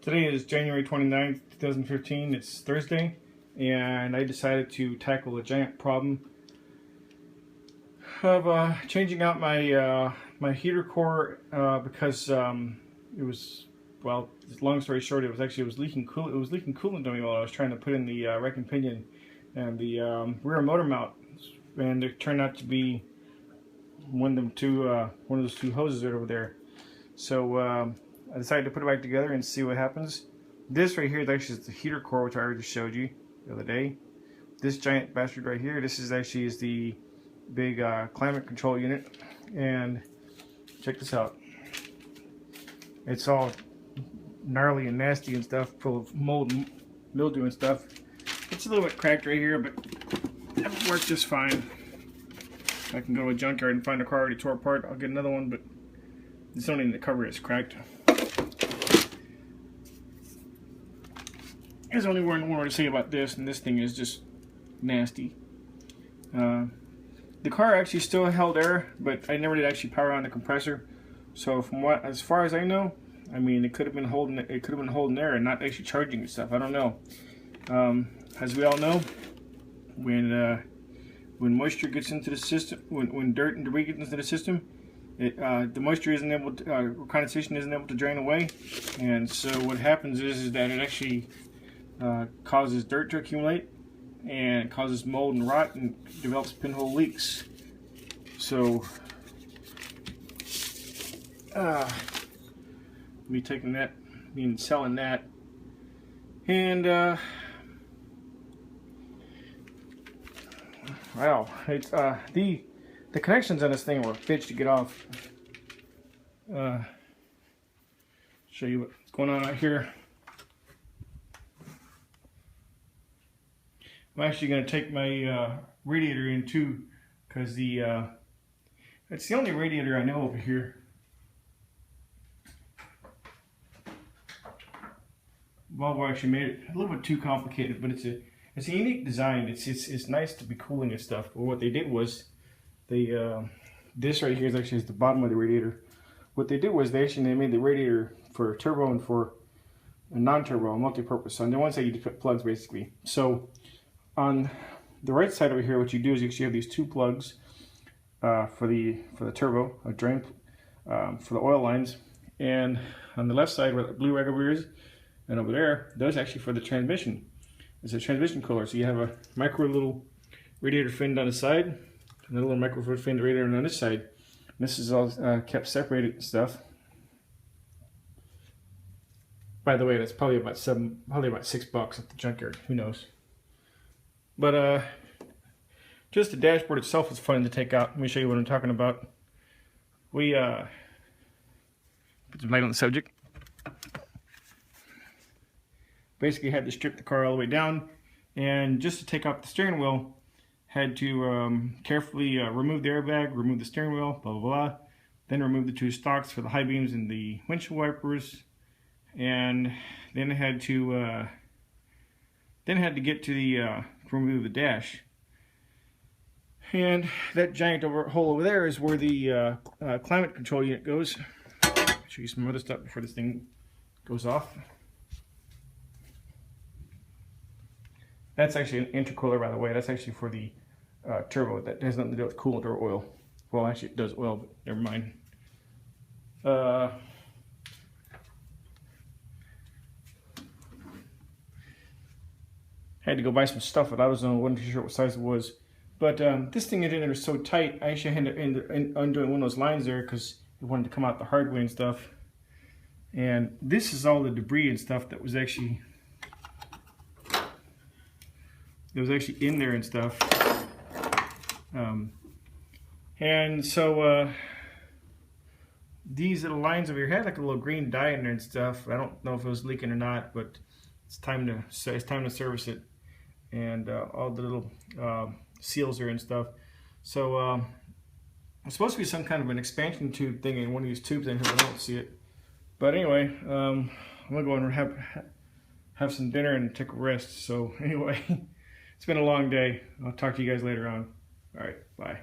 Today is January 29th, 2015. It's Thursday, and I decided to tackle a giant problem of changing out my my heater core because it was, well, long story short, it was leaking coolant on me while I was trying to put in the rack and pinion and the rear motor mount, and it turned out to be one of those two hoses right over there. So I decided to put it back together and see what happens. This right here is actually the heater core, which I already showed you the other day. This giant bastard right here, this is actually the big climate control unit. And check this out. It's all gnarly and nasty and stuff, full of mold and mildew and stuff. It's a little bit cracked right here, but it works just fine. I can go to a junkyard and find a car already tore apart. I'll get another one, but it's only in the cover is cracked. There's only one more to say about this, and this thing is just nasty. The car actually still held air, but I never did actually power on the compressor. So as far as I know, I mean, it could have been holding air and not actually charging and stuff. I don't know. As we all know, when moisture gets into the system, when dirt and debris gets into the system, the moisture isn't able to, condensation isn't able to drain away, and so what happens is that it actually causes dirt to accumulate and causes mold and rot and develops pinhole leaks. So me taking that, selling that, and wow, it's the connections on this thing were a bitch to get off. Show you what's going on out here. I'm actually going to take my radiator in too, because it's the only radiator I know over here. Volvo actually made it a little bit too complicated, but it's a unique design. It's nice to be cooling and stuff. But what they did was this right here is actually the bottom of the radiator. What they did was they made the radiator for turbo and for a non-turbo, multi-purpose. On the one side you just put plugs basically. So on the right side over here, what you do is you actually have these two plugs for the turbo, a drain for the oil lines, and on the left side where the blue rag over is, and over there, those actually for the transmission. It's a transmission cooler, so you have a micro little radiator fin on the side, and a little micro fin radiator on this side. And this is all kept separated and stuff. By the way, that's probably about $6 at the junkyard. Who knows? But just the dashboard itself is fun to take out. Let me show you what I'm talking about. We put some light on the subject. Basically had to strip the car all the way down, and just to take out the steering wheel, had to carefully remove the airbag, remove the steering wheel, blah blah blah, then remove the two stocks for the high beams and the windshield wipers, and then had to get to the remove the dash. And that giant hole over there is where the climate control unit goes. I'll show you some other stuff before this thing goes off. That's actually an intercooler, by the way. That's actually for the turbo. That has nothing to do with coolant or oil. Well, actually it does oil, but never mind. Had to go buy some stuff, but I wasn't too sure what size it was. But this thing in there is so tight, I actually had to end up undoing one of those lines there because it wanted to come out the hard way and stuff. And this is all the debris and stuff that was actually in there and stuff. And so these little lines over here had like a little green dye in there and stuff. I don't know if it was leaking or not, but it's time to service it. And all the little seals are and stuff. So it's supposed to be some kind of an expansion tube thing in one of these tubes in here, but I don't see it. But anyway, I'm gonna go and have some dinner and take a rest. So anyway, it's been a long day. I'll talk to you guys later on. All right, bye.